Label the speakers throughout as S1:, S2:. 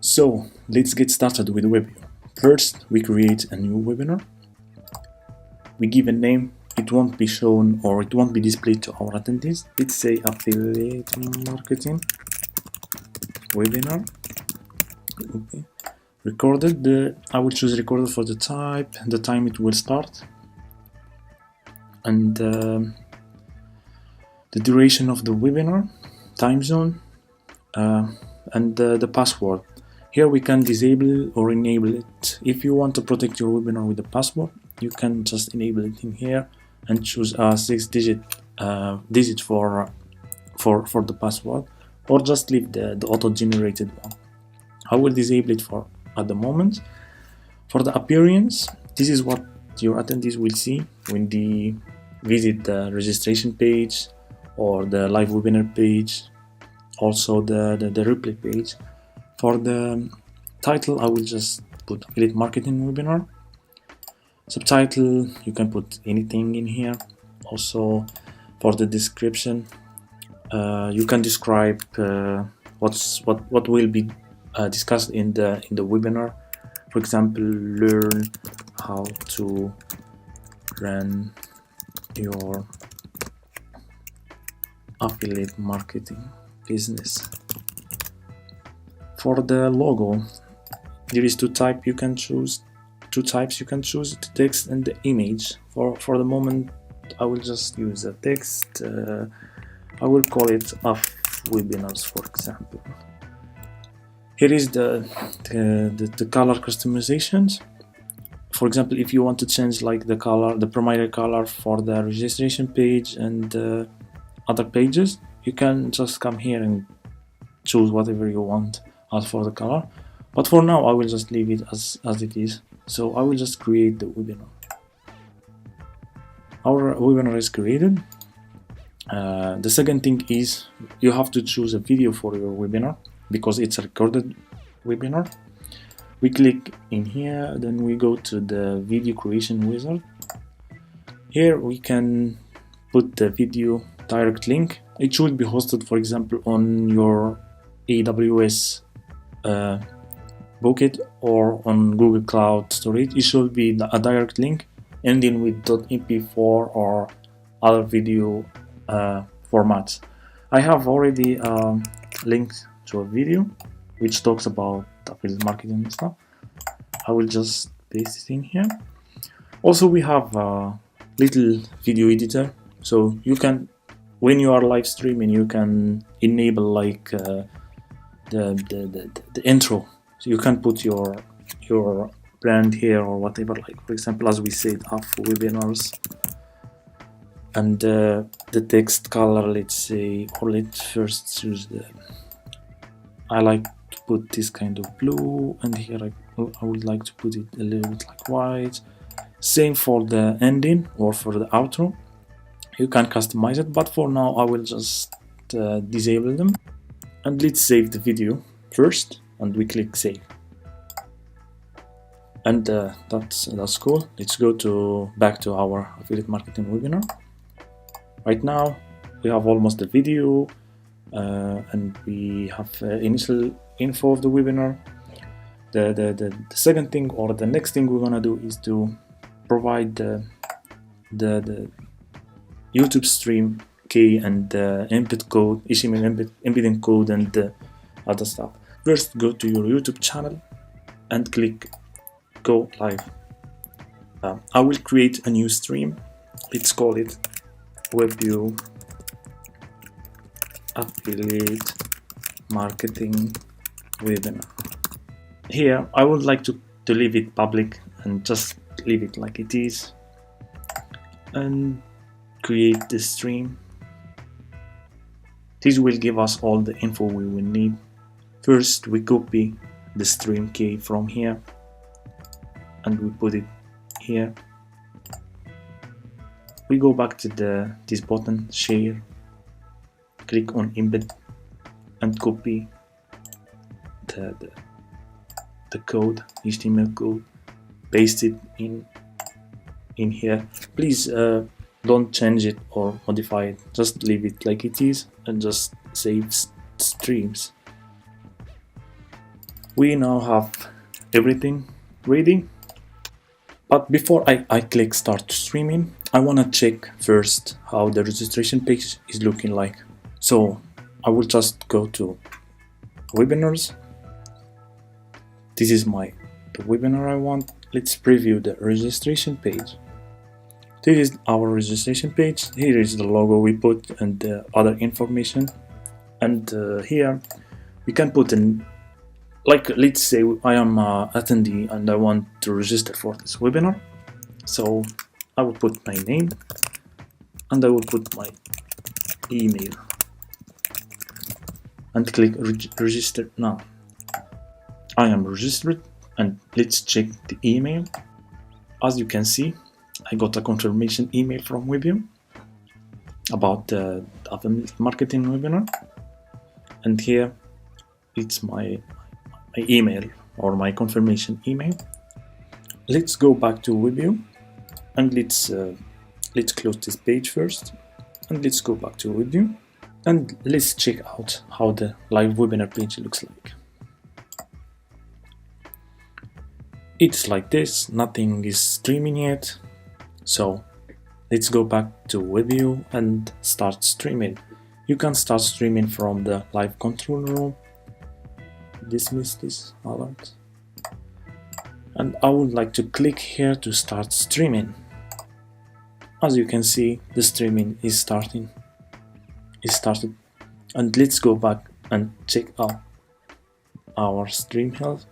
S1: So let's get started with Webbyo. First, we create a new webinar. We give a name. It won't be shown or it won't be displayed to our attendees. Let's say affiliate marketing webinar. Okay. Recorded. I will choose recorded for the type, the time it will start, and the duration of the webinar, time zone, and the password. Here we can disable or enable it. If you want to protect your webinar with a password, you can just enable it in here and choose a 6-digit digit for the password, or just leave the auto-generated one. I will disable it for at the moment. For the appearance, this is what your attendees will see when they visit the registration page or the live webinar page, also the replay page. For the title, I will just put affiliate marketing webinar. Subtitle, you can put anything in here. Also, for the description, you can describe what will be discussed in the webinar. For example, learn how to run your affiliate marketing business. For the logo, there is two types you can choose. The text and the image. For the moment, I will just use the text. I will call it off webinars, for example. Here is the color customizations. For example, if you want to change like the color, the primary color for the registration page and other pages, you can just come here and choose whatever you want as for the color. But for now, I will just leave it as it is. So I will just create the webinar. Our webinar is created. The second thing is you have to choose a video for your webinar because it's a recorded webinar. We click in here, then we go to the video creation wizard. Here we can put the video direct link. It should be hosted, for example, on your AWS bucket or on Google Cloud Storage. It should be a direct link ending with .mp4 or other video formats. I have already linked to a video which talks about affiliate marketing and stuff. I will just paste it in here. Also, we have a little video editor, so you can, when you are live streaming, you can enable like the intro. So you can put your brand here or whatever, like for example, as we said, off webinars, and the text color, let's say, or let's first choose I like to put this kind of blue, and here I would like to put it a little bit like white. Same for the ending or for the outro. You can customize it, but for now I will just disable them. And let's save the video first, and we click save. And that's cool. Let's go back to our affiliate marketing webinar. Right now we have almost the video, and we have initial info of the webinar. The second thing, or the next thing we're gonna do, is to provide the YouTube stream key and embed code, HTML embedding code, and other stuff. First, go to your YouTube channel and click go live. I will create a new stream. Let's call it Webbyo affiliate marketing webinar. Here I would like to leave it public and just leave it like it is, and create the stream. This will give us all the info we will need. First, we copy the stream key from here and we put it here. We go back to this button, share, click on embed, and copy the code, HTML code, paste it in here. Please don't change it or modify it, just leave it like it is and just save streams. We now have everything ready. But before I click start streaming, I want to check first how the registration page is looking like. So I will just go to webinars. This is the webinar I want. Let's preview the registration page. This is our registration page. Here is the logo we put and the other information. And here we can put in, like, let's say I am an attendee and I want to register for this webinar. So I will put my name and I will put my email and click register now. I am registered, and let's check the email. As you can see, I got a confirmation email from Webbyo about the affiliate marketing webinar, and here it's my email or my confirmation email. Let's go back to Webbyo and let's close this page first, and let's go back to Webbyo and let's check out how the live webinar page looks like. It's like this, nothing is streaming yet. So let's go back to Webbyo and start streaming. You can start streaming from the live control room. Dismiss this alert. And I would like to click here to start streaming. As you can see, the streaming is started. And let's go back and check out our stream health.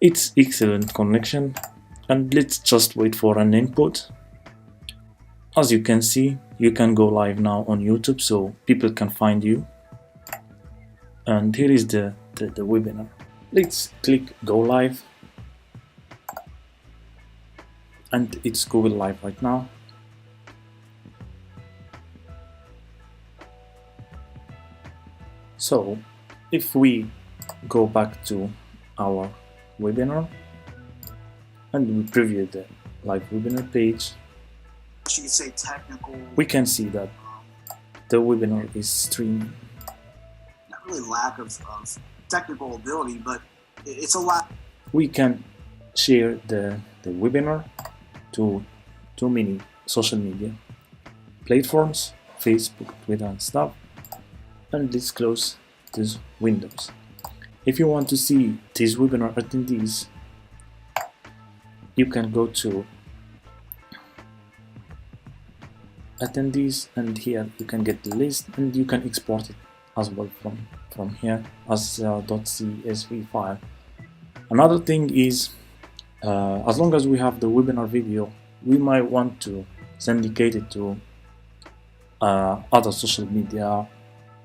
S1: It's excellent connection, and let's just wait for an input. As you can see, you can go live now on YouTube, so people can find you. And here is the webinar. Let's click go live, and it's Google Live right now. So if we go back to our webinar and we preview the live webinar page,
S2: you could say technical,
S1: we can see that the webinar is streaming.
S2: Not really lack of technical ability, but it's a lot.
S1: We can share the webinar to too many social media platforms, Facebook, Twitter and stuff. And let's close these windows. If you want to see these webinar attendees, you can go to attendees, and here you can get the list, and you can export it as well from here as .csv file. Another thing is, as long as we have the webinar video, we might want to syndicate it to other social media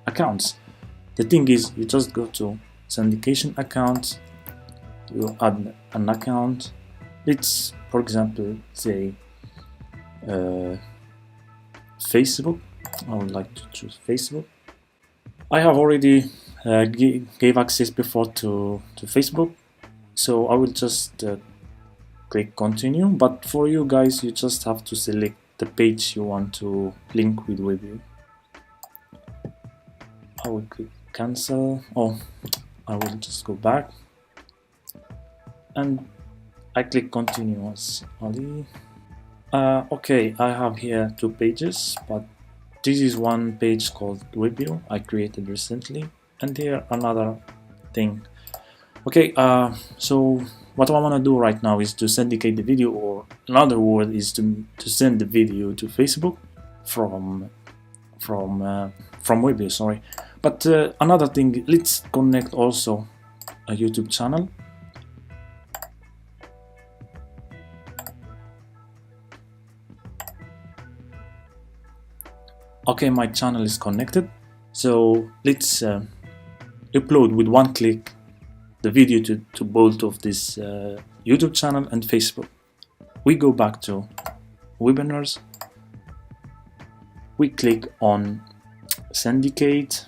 S1: accounts. The thing is, you just go to syndication account, you add an account. Let's, for example, say Facebook. I would like to choose Facebook. I have already gave access before to Facebook, so I will just click continue. But for you guys, you just have to select the page you want to link with Webbyo. I will click cancel. I will just go back and I click continue as Ali. Okay, I have here two pages, but this is one page called Webbyo I created recently, and here another thing. Okay, so what I want to do right now is to syndicate the video, or another word is to send the video to Facebook from Webbyo, sorry. But another thing, let's connect also a YouTube channel. Okay, my channel is connected, so let's upload with one click the video to both of this YouTube channel and Facebook. We go back to webinars, we click on syndicate,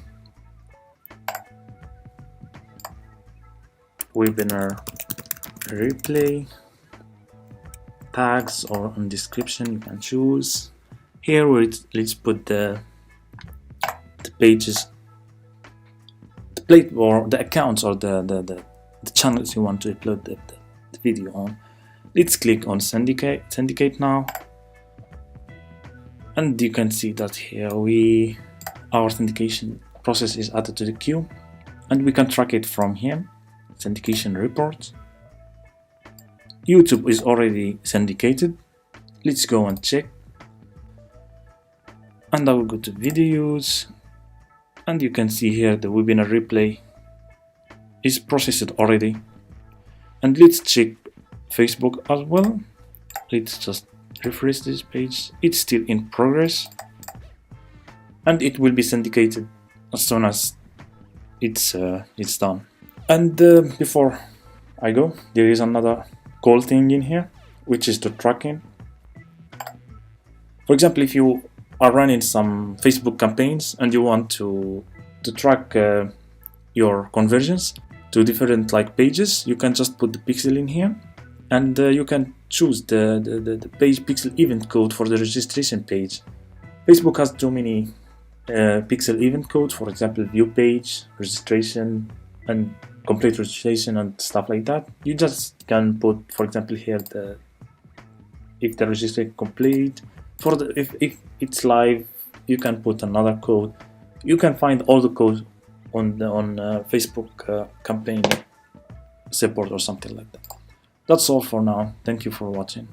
S1: webinar replay, tags or on description you can choose. Here let's put the pages, the plate or the accounts or the the channels you want to upload the video on. Let's click on syndicate now, and you can see that here our syndication process is added to the queue, and we can track it from here. Syndication report. YouTube is already syndicated. Let's go and check, and I will go to videos, and you can see here the webinar replay is processed already. And let's check Facebook as well. Let's just refresh this page. It's still in progress, and it will be syndicated as soon as it's done. And before I go, there is another cool thing in here, which is the tracking. For example, if you are running some Facebook campaigns and you want to track your conversions to different pages, you can just put the pixel in here, and you can choose the page pixel event code for the registration page. Facebook has too many pixel event codes, for example, view page, registration, and complete registration and stuff like that. You just can put, for example, here if the registration complete. If it's live, you can put another code. You can find all the codes on Facebook campaign support or something like that. That's all for now. Thank you for watching.